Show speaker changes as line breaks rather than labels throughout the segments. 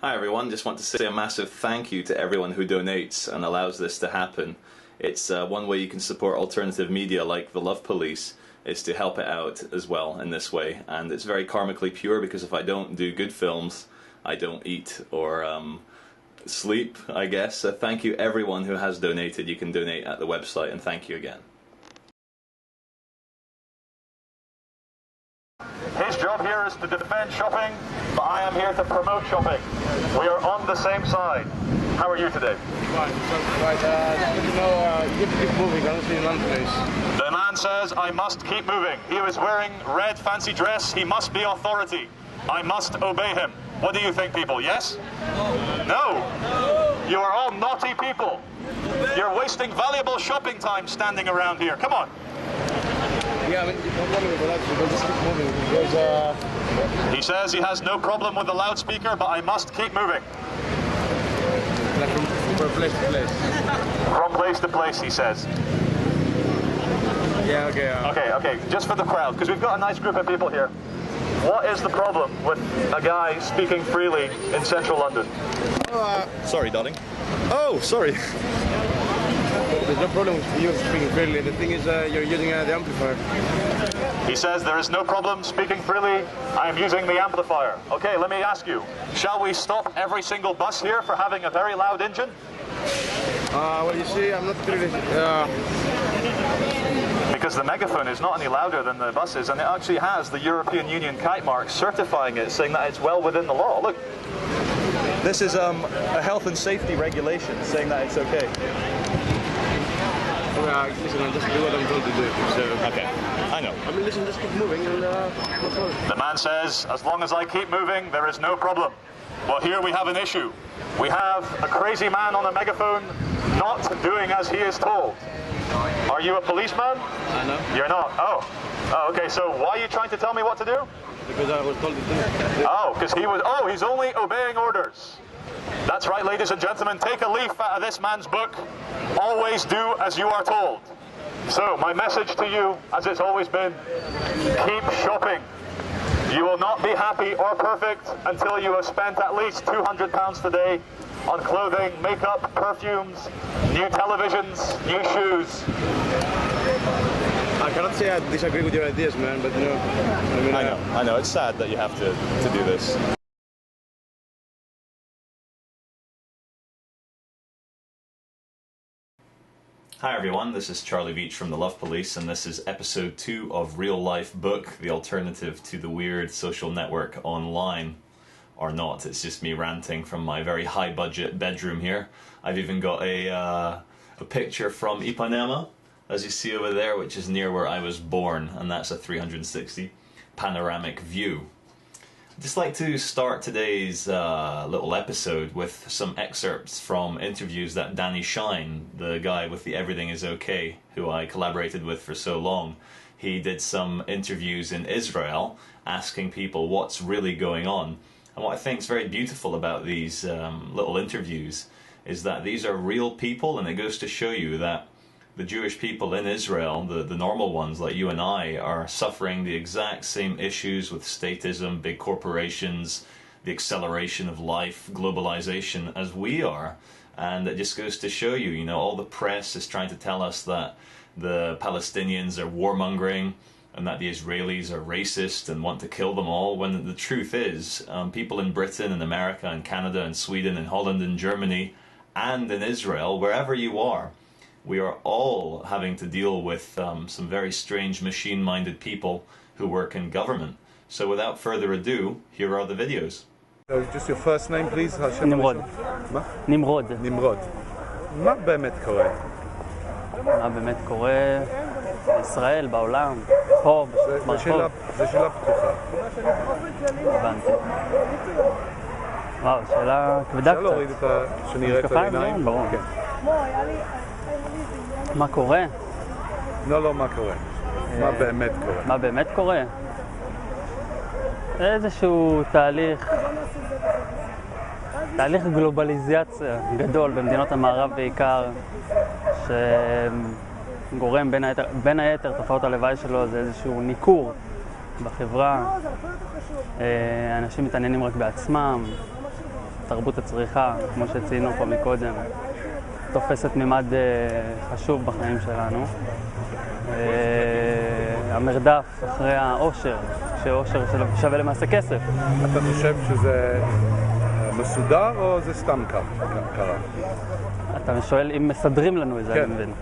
Hi everyone, just want to say a massive thank you to everyone who donates and allows this to happen. It's one way you can support alternative media like the Love Police, is to help it out as well in this way. And it's very karmically pure, because if I don't do good films, I don't eat or sleep, I guess. So thank you everyone who has donated. You can donate at the website, and thank you again.
His job here is to defend shopping, but I am here to promote shopping. We are on the same side. How are you today?
Fine. You have to keep moving, honestly, in one place.
The man says I must keep moving. He was wearing red fancy dress. He must be authority. I must obey him. What do you think, people? Yes? No. You are all naughty people. You're wasting valuable shopping time standing around here. Come on.
Yeah, I mean, no problem with that, we'll just keep moving because,
He says he has no problem with the loudspeaker, but I must keep moving.
like from place to place.
From place to place, he says.
Yeah, okay.
Okay, just for the crowd, because we've got a nice group of people here. What is the problem with a guy speaking freely in central London?
Sorry, darling. Oh, sorry.
There's no problem with you speaking freely. The thing is, you're using the amplifier.
He says there is no problem speaking freely. I am using the amplifier. Okay, let me ask you. Shall we stop every single bus here for having a very loud engine?
Well, you see, I'm not really...
Because the megaphone is not any louder than the buses, and it actually has the European Union kite mark certifying it, saying that it's well within the law. Look. This is a health and safety regulation saying that it's okay.
Listen, I'll just do what I'm told to do. So.
Okay, I know.
I mean, listen, just keep moving and no problem.
The man says, as long as I keep moving, there is no problem. Well, here we have an issue. We have a crazy man on a megaphone not doing as he is told. Are you a policeman?
I know.
You're not? Oh, okay, so why are you trying to tell me what to do?
Because I was told to do.
Oh, because he's only obeying orders. That's right, ladies and gentlemen, take a leaf out of this man's book. Always do as you are told. So, my message to you, as it's always been, keep shopping. You will not be happy or perfect until you have spent at least £200 today on clothing, makeup, perfumes, new televisions, new shoes.
I cannot say I disagree with your ideas, man, but you know...
I know, it's sad that you have to do this.
Hi everyone, this is Charlie Veitch from the Love Police, and this is episode 2 of Real Life Book, the alternative to the weird social network online. Or not, it's just me ranting from my very high budget bedroom here. I've even got a picture from Ipanema, as you see over there, which is near where I was born, and that's a 360 panoramic view. I'd just like to start today's little episode with some excerpts from interviews that Danny Shine, the guy with the Everything Is Okay, who I collaborated with for so long, he did some interviews in Israel asking people what's really going on. And what I think is very beautiful about these little interviews is that these are real people, and it goes to show you that the Jewish people in Israel, the normal ones like you and I, are suffering the exact same issues with statism, big corporations, the acceleration of life, globalization, as we are. And it just goes to show you, you know, all the press is trying to tell us that the Palestinians are warmongering and that the Israelis are racist and want to kill them all, when the truth is, people in Britain and America and Canada and Sweden and Holland and Germany and in Israel, wherever you are, we are all having to deal with some very strange machine-minded people who work in government. So without further ado, here are the videos.
Just your first name, please.
נמרוד.
מה?
נמרוד.
נמרוד. מה באמת קורה?
מה באמת קורה בישראל, בעולם, פה, ברחוב?
זו שאלה פתוחה.
הבנתי. וואו, שאלה כבדה
אפשר להוריד את שנראה את העיניים?
ברור. מה קורה?
לא, מה קורה? מה באמת קורה?
מה באמת קורה? איזשהו תהליך גלובליזציה גדול במדינות המערב בעיקר, שגורם בין היתר תופעות הלוואי שלו זה איזשהו ניכור בחברה. אנשים מתעניינים רק בעצמם, תרבות הצריכה, כמו שציינו פה מקודם, תופסת ממד חשוב בחיים שלנו. המרדף אחרי האושר, שאושר שווה למעשה כסף.
אתה חושב שזה מסודר או זה סתם קרה?
אתה שואל אם מסדרים לנו את זה,
כן.
אני מבין.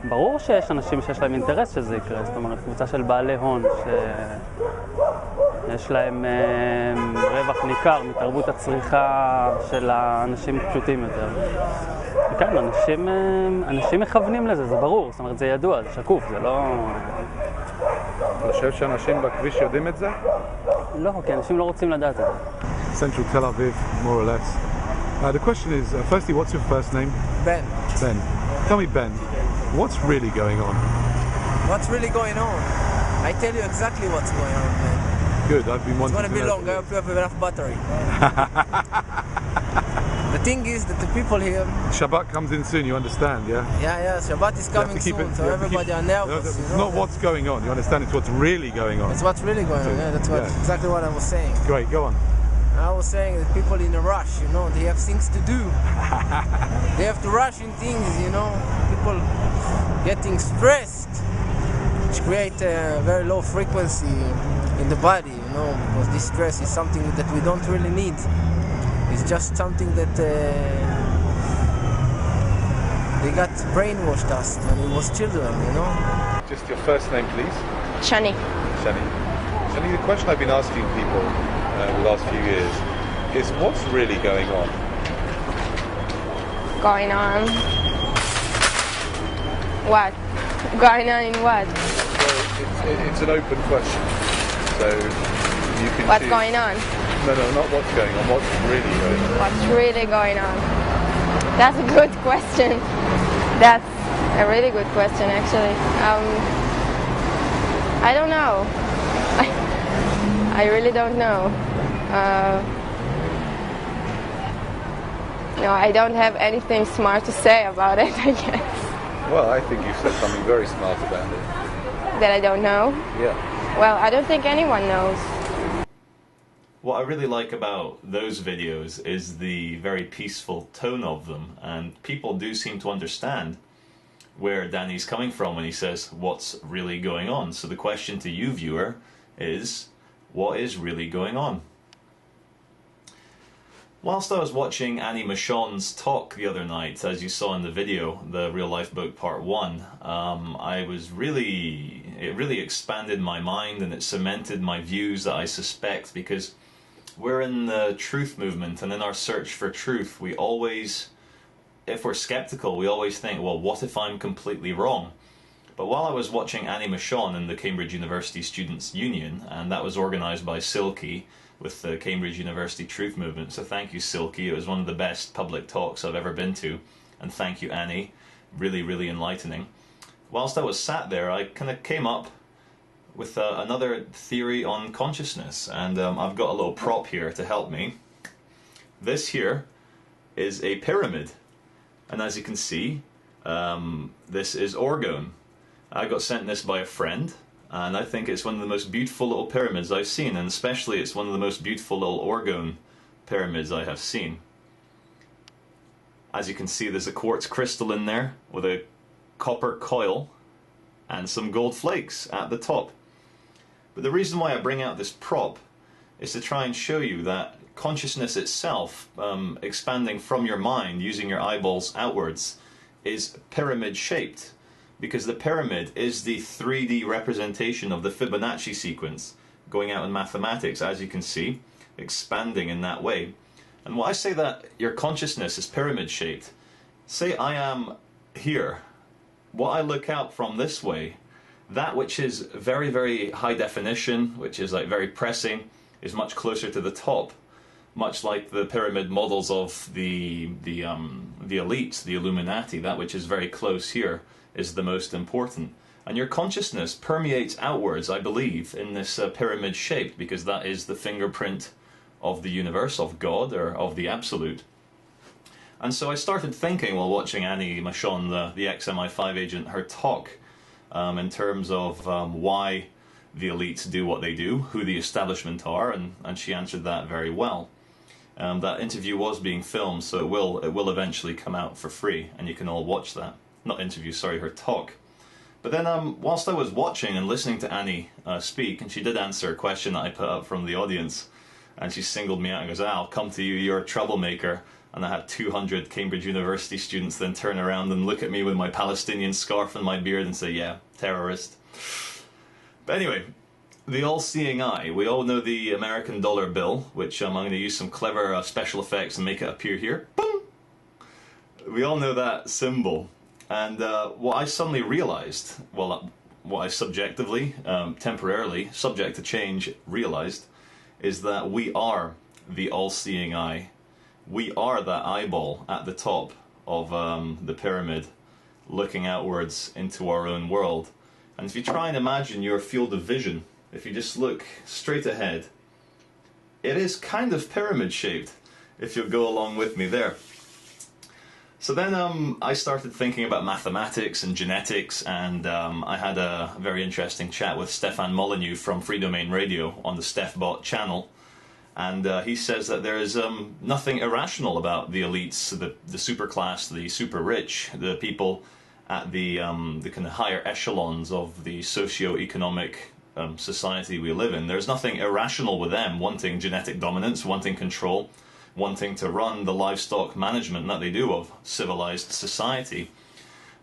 ברור שיש אנשים שיש להם אינטרס שזה יקרה, זאת אומרת, קבוצה של בעלי הון שיש להם רווח ניכר מתרבות הצריכה של האנשים פשוטים יותר. וכן, אנשים מכוונים לזה, זה ברור, זאת אומרת, זה ידוע, זה שקוף, זה לא...
אתה חושב שאנשים בכביש יודעים את זה?
לא, כי אנשים לא רוצים לדעת את זה.
Central Tel Aviv, more or less. The question is, firstly, what's your first name?
Ben.
Ben. Tell me, Ben, what's really going on?
What's really going on? I tell you exactly what's going on, man.
Good, I've been wanting to know.
It's gonna be long, I hope you have enough battery. The thing is that the people here...
Shabbat comes in soon, you understand, yeah?
Yeah, Shabbat is coming soon, so everybody are nervous.
It's not what's going on, you understand? It's what's really going on.
It's what's really going on, yeah, that's exactly what I was saying.
Great, go on.
I was saying that people in a rush, you know, they have things to do. They have to rush in things, you know. People getting stressed, which create a very low frequency in the body, you know, because this stress is something that we don't really need. It's just something that they got brainwashed us when we was children, you know.
Just your first name, please.
Shani.
Shani. Shani, the question I've been asking people the last few years is what's really going on?
Going on? What? Going on in what?
Well, it's an open question. So you can
What's
choose.
going on?
No, not what's going on, what's really going on.
What's really going on? That's a good question. That's a really good question, actually. I don't know. I really don't know. No, I don't have anything smart to say about it, I guess.
Well, I think you've said something very smart about it.
That I don't know?
Yeah.
Well, I don't think anyone knows.
What I really like about those videos is the very peaceful tone of them, and people do seem to understand where Danny's coming from when he says, what's really going on? So the question to you, viewer, is, what is really going on? Whilst I was watching Annie Machon's talk the other night, as you saw in the video, the Real Life Book Part 1, it really expanded my mind and it cemented my views that I suspect, because we're in the truth movement, and in our search for truth, we always, if we're skeptical, we always think, well, what if I'm completely wrong? But while I was watching Annie Machon in the Cambridge University Students' Union, and that was organised by Silky with the Cambridge University Truth Movement, so thank you, Silky, it was one of the best public talks I've ever been to, and thank you, Annie, really, really enlightening. Whilst I was sat there, I kind of came up with another theory on consciousness, and I've got a little prop here to help me. This here is a pyramid, and as you can see, this is orgone. I got sent this by a friend, and I think it's one of the most beautiful little pyramids I've seen, and especially it's one of the most beautiful little orgone pyramids I have seen. As you can see, there's a quartz crystal in there with a copper coil and some gold flakes at the top. But the reason why I bring out this prop is to try and show you that consciousness itself, expanding from your mind, using your eyeballs outwards, is pyramid shaped, because the pyramid is the 3D representation of the Fibonacci sequence, going out in mathematics, as you can see, expanding in that way. And when I say that your consciousness is pyramid shaped, say I am here, what I look out from this way, that which is very, very high definition, which is like very pressing, is much closer to the top, much like the pyramid models of the elites, the Illuminati. That which is very close here is the most important. And your consciousness permeates outwards, I believe, in this pyramid shape, because that is the fingerprint of the universe, of God, or of the Absolute. And so I started thinking while watching Annie Machon, the ex-MI5 agent, her talk, in terms of why the elites do what they do, who the establishment are, and she answered that very well. That interview was being filmed, so it will eventually come out for free, and you can all watch that. Not interview, sorry, her talk. But then whilst I was watching and listening to Annie speak, and she did answer a question that I put up from the audience, and she singled me out and goes, I'll come to you, you're a troublemaker. And I had 200 Cambridge University students then turn around and look at me with my Palestinian scarf and my beard and say, yeah, terrorist. But anyway, the all-seeing eye. We all know the American dollar bill, which I'm going to use some clever special effects and make it appear here. Boom! We all know that symbol. And what I suddenly realized, well, what I subjectively, temporarily, subject to change, realized, is that we are the all-seeing eye. We are that eyeball at the top of the pyramid, looking outwards into our own world. And if you try and imagine your field of vision, if you just look straight ahead, it is kind of pyramid-shaped, if you'll go along with me there. So then I started thinking about mathematics and genetics, and I had a very interesting chat with Stefan Molyneux from Freedomain Radio on the stefbot channel. And he says that there is nothing irrational about the elites, the superclass, the super rich, the people at the kind of higher echelons of the socio-economic society we live in. There's nothing irrational with them wanting genetic dominance, wanting control, wanting to run the livestock management that they do of civilized society,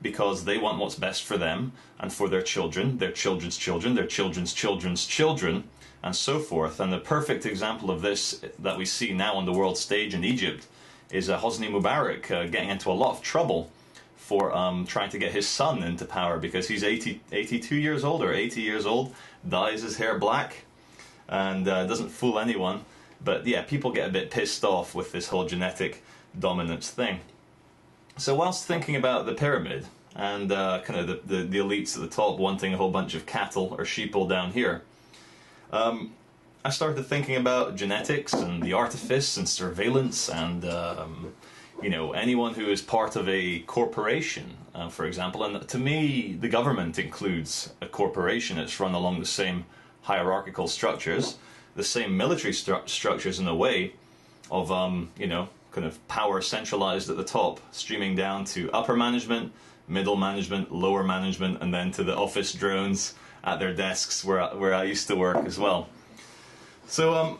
because they want what's best for them and for their children, their children's children, their children's children's children, and so forth. And the perfect example of this that we see now on the world stage in Egypt is Hosni Mubarak getting into a lot of trouble for trying to get his son into power, because he's 82 years old or 80 years old, dyes his hair black, and doesn't fool anyone. But yeah, people get a bit pissed off with this whole genetic dominance thing. So whilst thinking about the pyramid and kind of the elites at the top wanting a whole bunch of cattle or sheeple down here, I started thinking about genetics and the artifice and surveillance and you know, anyone who is part of a corporation, for example. And to me, the government includes a corporation. It's run along the same hierarchical structures, the same military structures in a way of, you know, kind of power centralized at the top, streaming down to upper management, middle management, lower management, and then to the office drones at their desks where I used to work as well. So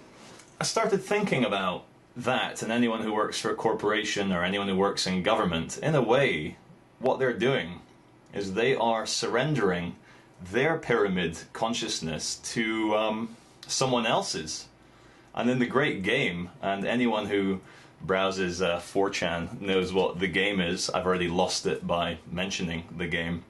I started thinking about that, and anyone who works for a corporation or anyone who works in government. In a way, what they're doing is they are surrendering their pyramid consciousness to someone else's. And in the great game, and anyone who browses 4chan knows what the game is. I've already lost it by mentioning the game.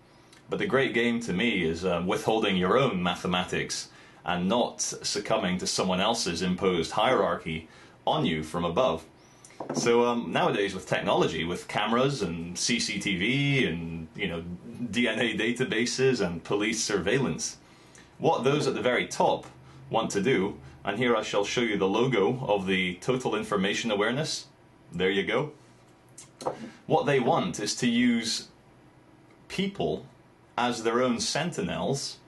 But the great game to me is withholding your own mathematics and not succumbing to someone else's imposed hierarchy on you from above. So nowadays with technology, with cameras and CCTV and, you know, DNA databases and police surveillance, what those at the very top want to do, and here I shall show you the logo of the Total Information Awareness. There you go. What they want is to use people as their own sentinels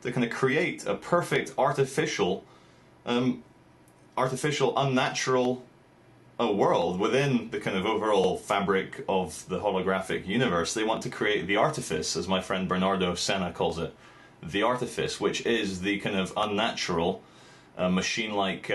to kind of create a perfect artificial, unnatural world within the kind of overall fabric of the holographic universe. They want to create the artifice, as my friend Bernardo Senna calls it, the artifice, which is the kind of unnatural, machine-like,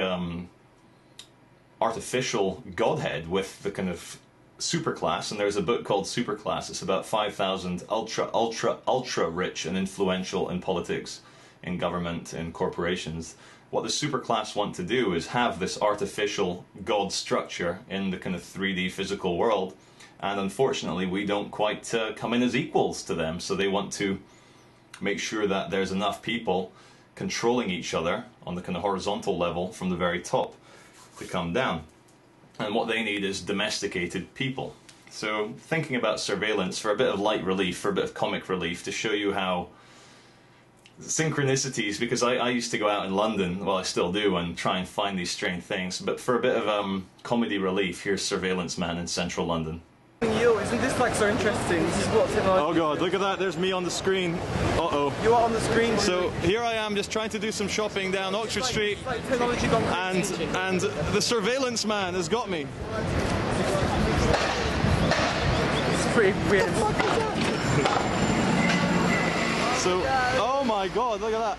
artificial godhead with the kind of superclass. And there's a book called Superclass. It's about 5,000 ultra rich and influential in politics, in government, in corporations. What the superclass want to do is have this artificial god structure in the kind of 3D physical world, and unfortunately we don't quite come in as equals to them. So they want to make sure that there's enough people controlling each other on the kind of horizontal level from the very top to come down. And what they need is domesticated people. So thinking about surveillance for a bit of light relief, for a bit of comic relief, to show you how synchronicities, because I used to go out in London, well I still do, and try and find these strange things, but for a bit of comedy relief, here's Surveillance Man in central London.
You, isn't this like so interesting? This is what technology.
Oh god, look at that, there's me on the screen. Uh-oh.
You are on the screen.
So here I am just trying to do some shopping down Oxford Street,
It's like technology gone crazy.
and the surveillance man has got me.
It's pretty weird.
So, oh my god, look at that.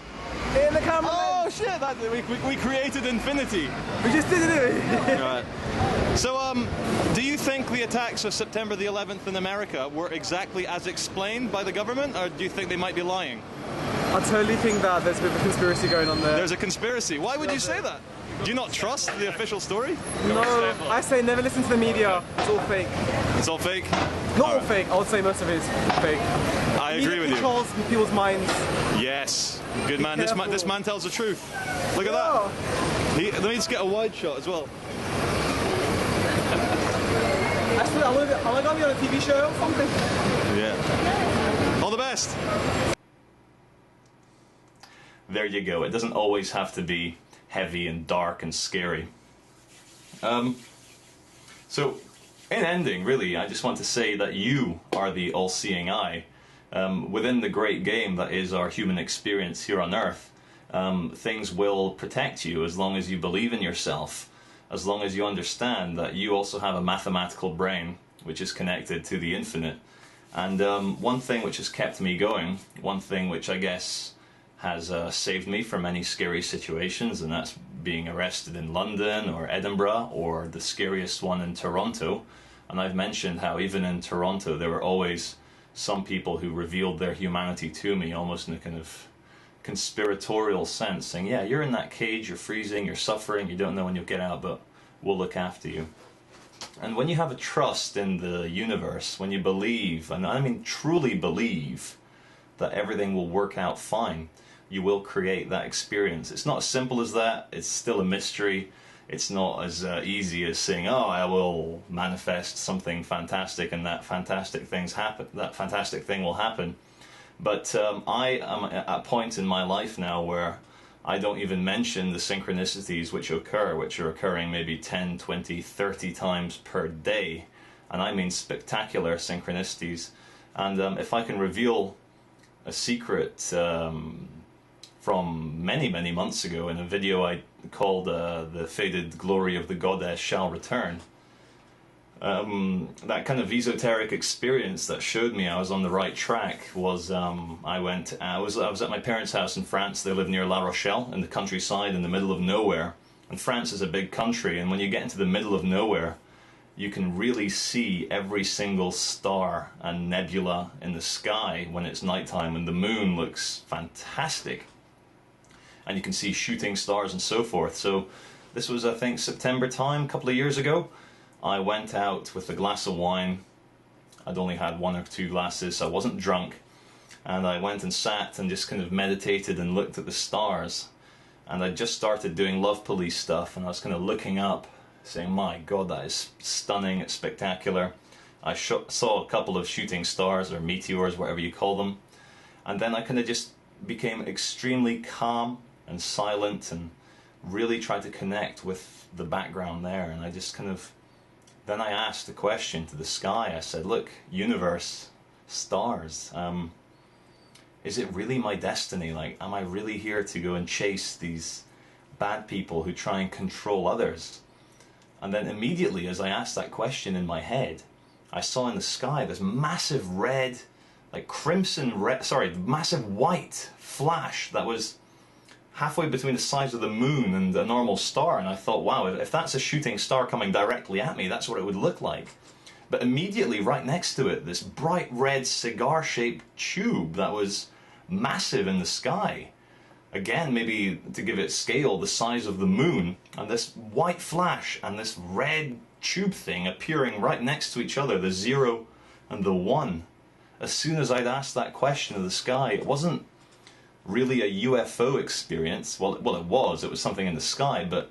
In the camera.
Oh shit, that, we created infinity.
We just did it.
Right. So, do you think the attacks of September the 11th in America were exactly as explained by the government, or do you think they might be lying?
I totally think that there's a bit of a conspiracy going on there.
There's a conspiracy. Why would you say that? Do you not trust the official story?
No, I say never listen to the media. It's all fake.
It's all fake?
Not all fake. I would say most of it is fake.
I agree with you.
Controls people's minds.
Yes. Good man.
careful.
This man tells the truth. Look at that. Let me just get a wide shot as well.
Actually, I want to be on a TV show or something.
Yeah. All the best. There you go. It doesn't always have to be heavy and dark and scary. So, in ending, really, I just want to say that you are the all-seeing eye. Within the great game that is our human experience here on Earth, things will protect you as long as you believe in yourself, as long as you understand that you also have a mathematical brain which is connected to the infinite. And one thing which has kept me going, one thing which I guess has saved me from many scary situations, and that's being arrested in London or Edinburgh or the scariest one in Toronto. And I've mentioned how even in Toronto there were always some people who revealed their humanity to me almost in a kind of conspiratorial sense, saying, yeah, you're in that cage, you're freezing, you're suffering, you don't know when you'll get out, but we'll look after you. And when you have a trust in the universe, when you believe, and I mean truly believe, that everything will work out fine, you will create that experience. It's not as simple as that. It's still a mystery. It's not as easy as saying, oh, I will manifest something fantastic and that fantastic thing will happen. But I am at a point in my life now where I don't even mention the synchronicities which are occurring maybe 10, 20, 30 times per day. And I mean spectacular synchronicities. And if I can reveal a secret from many, many months ago in a video I called The Faded Glory of the Goddess Shall Return. That kind of esoteric experience that showed me I was on the right track was I was at my parents' house in France. They live near La Rochelle in the countryside in the middle of nowhere. And France is a big country, and when you get into the middle of nowhere, you can really see every single star and nebula in the sky when it's nighttime, and the moon looks fantastic. And you can see shooting stars and so forth. So this was, I think, September time, a couple of years ago. I went out with a glass of wine. I'd only had 1 or 2 glasses, so I wasn't drunk. And I went and sat and just kind of meditated and looked at the stars. And I just started doing Love Police stuff, and I was kind of looking up, saying, my God, that is stunning, it's spectacular. I saw a couple of shooting stars, or meteors, whatever you call them. And then I kind of just became extremely calm and silent and really tried to connect with the background there. And I just kind of, then I asked the question to the sky. I said, look, universe, stars, is it really my destiny? Like, am I really here to go and chase these bad people who try and control others? And then immediately as I asked that question in my head, I saw in the sky this massive red, like crimson red, massive white flash that was halfway between the size of the moon and a normal star. And I thought, wow, if that's a shooting star coming directly at me, that's what it would look like. But immediately right next to it, this bright red cigar-shaped tube that was massive in the sky. Again, maybe to give it scale, the size of the moon, and this white flash and this red tube thing appearing right next to each other, the 0 and the 1. As soon as I'd asked that question of the sky, it wasn't really a UFO experience. Well, it was something in the sky, but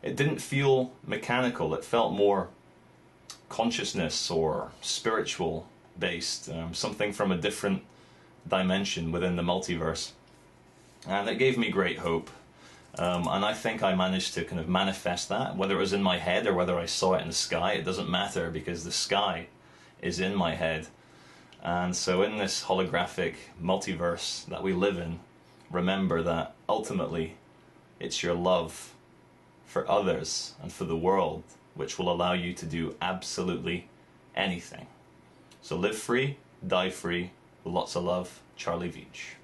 it didn't feel mechanical. It felt more consciousness or spiritual based, something from a different dimension within the multiverse. And it gave me great hope. And I think I managed to kind of manifest that, whether it was in my head or whether I saw it in the sky. It doesn't matter, because the sky is in my head. And so in this holographic multiverse that we live in, remember that ultimately it's your love for others and for the world which will allow you to do absolutely anything. So live free, die free, with lots of love, Charlie Veitch.